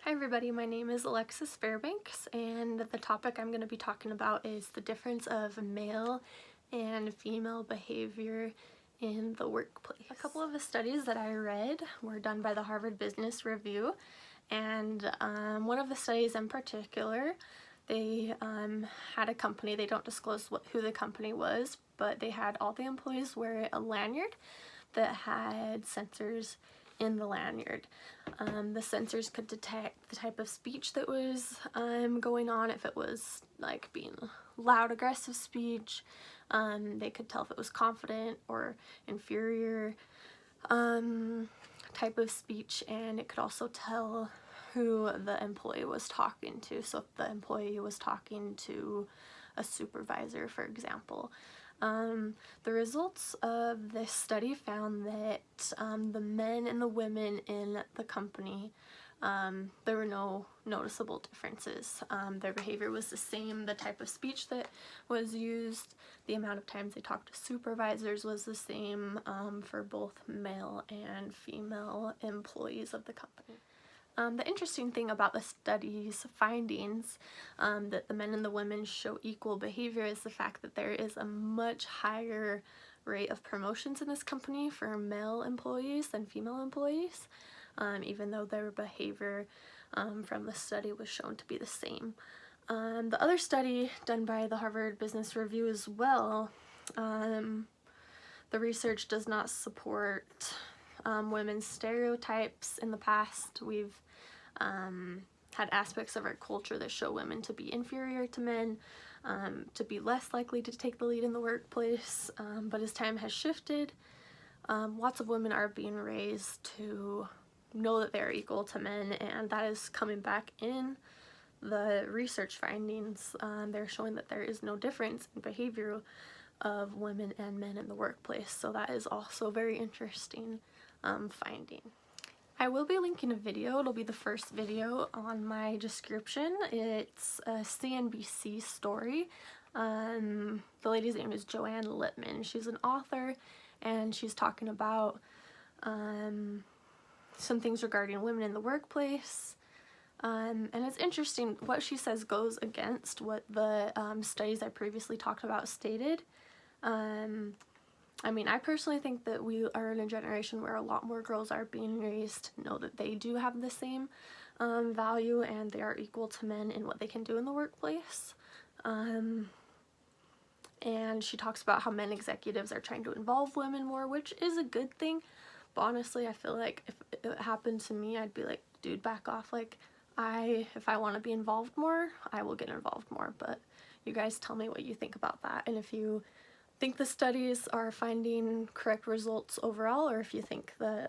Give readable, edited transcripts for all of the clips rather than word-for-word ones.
Hi everybody, my name is Alexis Fairbanks, and the topic I'm going to be talking about is the difference of male and female behavior in the workplace. A couple of the studies that I read were done by the Harvard Business Review, and one of the studies in particular, they had a company. They don't disclose who the company was, but they had all the employees wear a lanyard that had sensors in the lanyard. The sensors could detect the type of speech that was going on, if it was like being loud, aggressive speech. They could tell if it was confident or inferior type of speech, and it could also tell who the employee was talking to. So if the employee was talking to a supervisor, for example. The results of this study found that the men and the women in the company, there were no noticeable differences. Their behavior was the same. The type of speech that was used, the amount of times they talked to supervisors was the same for both male and female employees of the company. The interesting thing about the study's findings, that the men and the women show equal behavior, is the fact that there is a much higher rate of promotions in this company for male employees than female employees, even though their behavior from the study was shown to be the same. The other study done by the Harvard Business Review as well, the research does not support women's stereotypes. In the past, we've had aspects of our culture that show women to be inferior to men, to be less likely to take the lead in the workplace, but as time has shifted, lots of women are being raised to know that they're equal to men, and that is coming back in the research findings. They're showing that there is no difference in behavior of women and men in the workplace, so that is also a very interesting finding. I will be linking a video. It'll be the first video on my description. It's a CNBC story. The lady's name is Joanne Littman. She's an author, and she's talking about some things regarding women in the workplace. And it's interesting. What she says goes against what the studies I previously talked about stated. I mean, I personally think that we are in a generation where a lot more girls are being raised to know that they do have the same value and they are equal to men in what they can do in the workplace. And she talks about how men executives are trying to involve women more, which is a good thing. But honestly, I feel like if it happened to me, I'd be like, dude, back off. Like, if I want to be involved more, I will get involved more. But you guys tell me what you think about that, and if you think the studies are finding correct results overall, or if you think the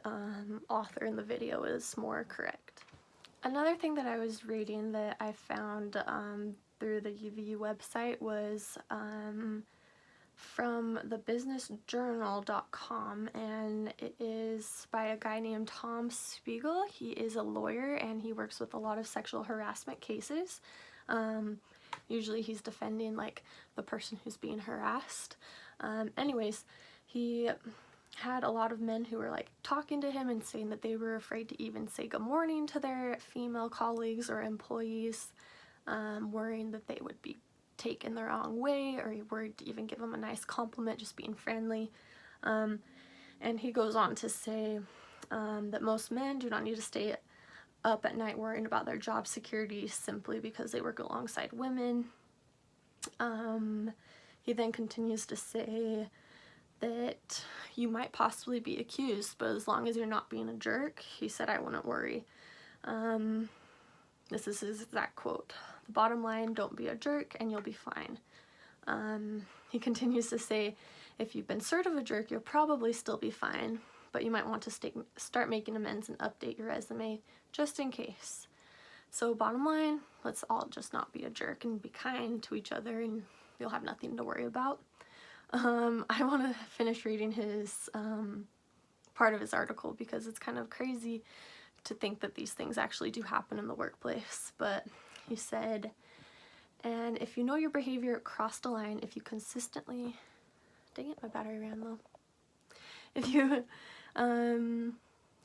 author in the video is more correct. Another thing that I was reading that I found through the UVU website was from the businessjournal.com, and it is by a guy named Tom Spiegel. He is a lawyer and he works with a lot of sexual harassment cases. Usually he's defending like the person who's being harassed. Anyways, he had a lot of men who were like talking to him and saying that they were afraid to even say good morning to their female colleagues or employees, worrying that they would be taken the wrong way, or worried to even give them a nice compliment, just being friendly. And he goes on to say that most men do not need to stay up at night worrying about their job security simply because they work alongside women. He then continues to say that you might possibly be accused, but as long as you're not being a jerk, he said, I wouldn't worry. This is his exact quote. The bottom line, don't be a jerk and you'll be fine. He continues to say, if you've been sort of a jerk, you'll probably still be fine, but you might want to start making amends and update your resume just in case. So bottom line, let's all just not be a jerk and be kind to each other, and you'll have nothing to worry about. I want to finish reading his part of his article because it's kind of crazy to think that these things actually do happen in the workplace. But he said, and if you know your behavior crossed a line, if you consistently, dang it, my battery ran low. If you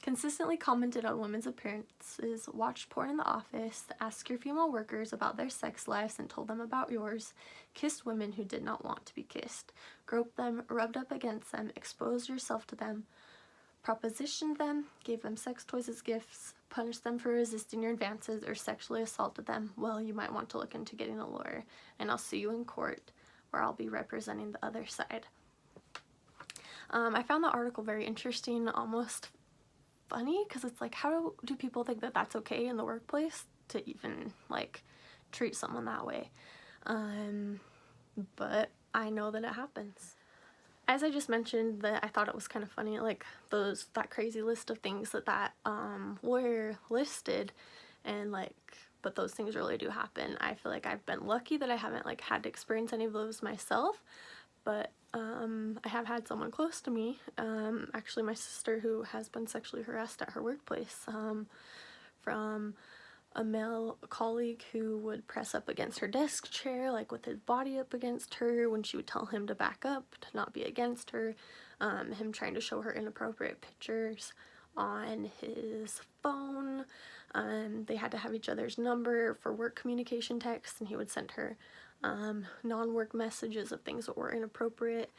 Consistently commented on women's appearances, watched porn in the office, asked your female workers about their sex lives and told them about yours, kissed women who did not want to be kissed, groped them, rubbed up against them, exposed yourself to them, propositioned them, gave them sex toys as gifts, punished them for resisting your advances, or sexually assaulted them, well, you might want to look into getting a lawyer, and I'll see you in court, where I'll be representing the other side. I found the article very interesting, almost funny, because it's like, how do people think that that's okay in the workplace to even like treat someone that way? But I know that it happens. As I just mentioned, that I thought it was kind of funny, like that crazy list of things that lawyer listed, and like, but those things really do happen. I feel like I've been lucky that I haven't like had to experience any of those myself, but I have had someone close to me, actually my sister, who has been sexually harassed at her workplace from a male colleague who would press up against her desk chair, like with his body up against her when she would tell him to back up, to not be against her, him trying to show her inappropriate pictures on his phone. They had to have each other's number for work communication texts, and he would send her non-work messages of things that were inappropriate,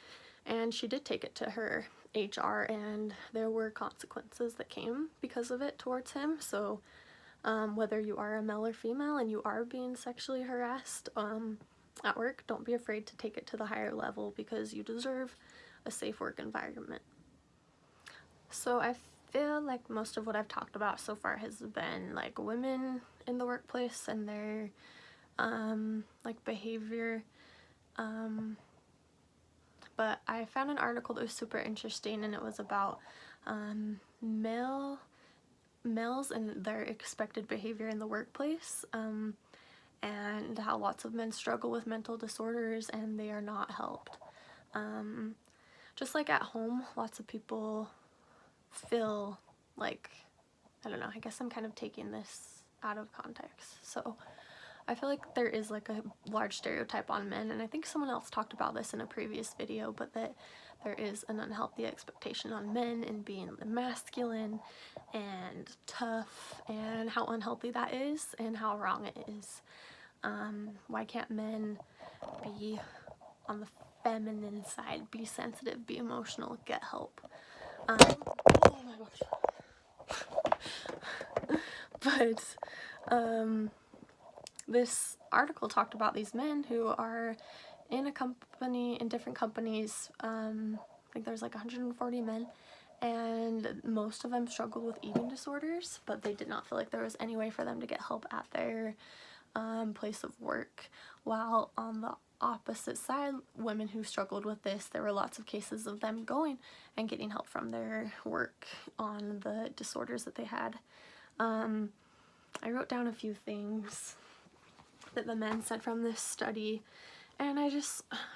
and she did take it to her HR, and there were consequences that came because of it towards him. So whether you are a male or female and you are being sexually harassed at work, don't be afraid to take it to the higher level, because you deserve a safe work environment. So I feel like most of what I've talked about so far has been like women in the workplace and their like behavior, but I found an article that was super interesting, and it was about males and their expected behavior in the workplace, and how lots of men struggle with mental disorders and they are not helped. Just like at home, lots of people feel like, I don't know, I guess I'm kind of taking this out of context. So I feel like there is like a large stereotype on men, and I think someone else talked about this in a previous video, but that there is an unhealthy expectation on men in being masculine and tough, and how unhealthy that is and how wrong it is. Why can't men be on the feminine side, be sensitive, be emotional, get help? Oh my gosh. But this article talked about these men who are in a company, in different companies. I think there's like 140 men, and most of them struggled with eating disorders, but they did not feel like there was any way for them to get help at their place of work. While on the opposite side, women who struggled with this, there were lots of cases of them going and getting help from their work on the disorders that they had. I wrote down a few things that the men said from this study, and I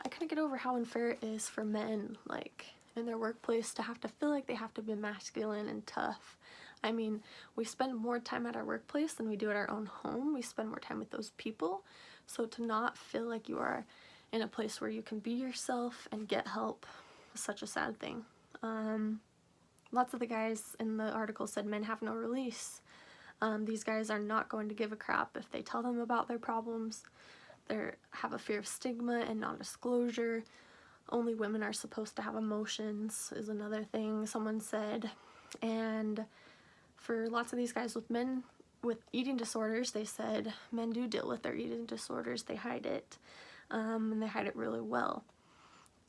couldn't get over how unfair it is for men, like in their workplace, to have to feel like they have to be masculine and tough. I mean, we spend more time at our workplace than we do at our own home. We spend more time with those people, so to not feel like you are in a place where you can be yourself and get help is such a sad thing. Lots of the guys in the article said men have no release. These guys are not going to give a crap if they tell them about their problems. They have a fear of stigma and non-disclosure. Only women are supposed to have emotions is another thing someone said. And for lots of these guys with men with eating disorders, they said men do deal with their eating disorders. They hide it, and they hide it really well.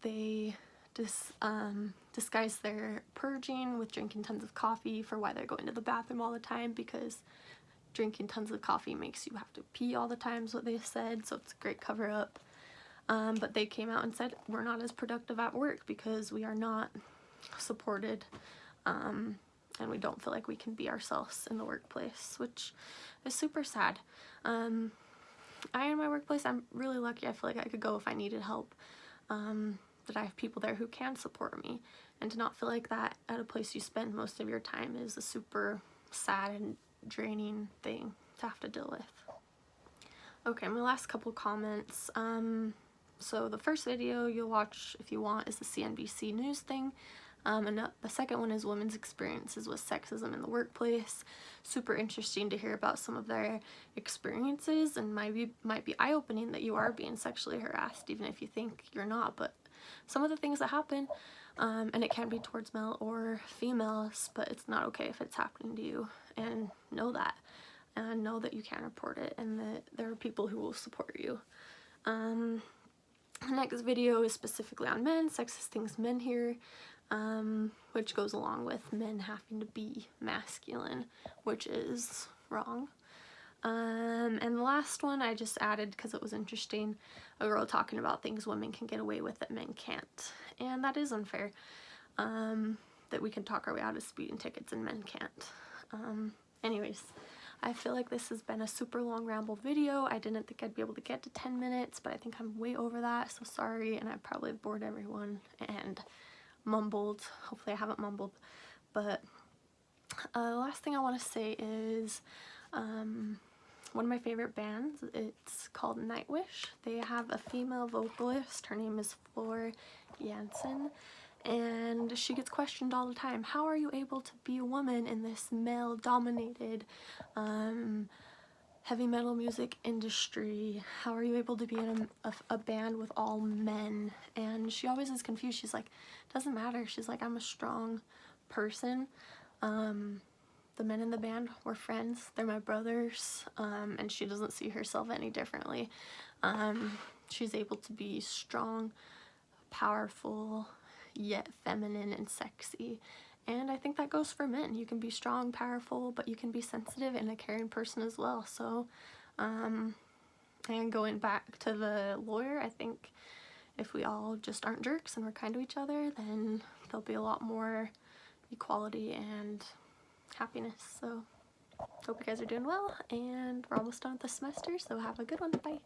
They disguise their purging with drinking tons of coffee for why they're going to the bathroom all the time, because drinking tons of coffee makes you have to pee all the time is what they said, so it's a great cover up. But they came out and said we're not as productive at work because we are not supported, and we don't feel like we can be ourselves in the workplace, which is super sad. In my workplace, I'm really lucky. I feel like I could go if I needed help. That I have people there who can support me, and to not feel like that at a place you spend most of your time is a super sad and draining thing to have to deal with. Okay, my last couple comments. So the first video you'll watch if you want is the CNBC News thing. And the second one is women's experiences with sexism in the workplace. Super interesting to hear about some of their experiences, and might be eye-opening that you are being sexually harassed, even if you think you're not. But some of the things that happen, and it can be towards male or females, but it's not okay if it's happening to you, and know that. And know that you can report it, and that there are people who will support you. The next video is specifically on men, sexist things men hear, which goes along with men having to be masculine, which is wrong. And the last one I just added because it was interesting, a girl talking about things women can get away with that men can't. And that is unfair, that we can talk our way out of speeding tickets and men can't. Anyways, I feel like this has been a super long ramble video. I didn't think I'd be able to get to 10 minutes, but I think I'm way over that, so sorry, and I probably bored everyone and mumbled. Hopefully I haven't mumbled. But the last thing I want to say is one of my favorite bands. It's called Nightwish. They have a female vocalist. Her name is Floor Jansen. And she gets questioned all the time. How are you able to be a woman in this male-dominated heavy metal music industry? How are you able to be in a band with all men? And she always is confused. She's like, doesn't matter. She's like, I'm a strong person. The men in the band were friends. They're my brothers. And she doesn't see herself any differently. She's able to be strong, powerful, yet feminine and sexy. And I think that goes for men. You can be strong, powerful, but you can be sensitive and a caring person as well. So, and going back to the lawyer, I think if we all just aren't jerks and we're kind to each other, then there'll be a lot more equality and happiness. So, hope you guys are doing well, and we're almost done with the semester, so have a good one. Bye!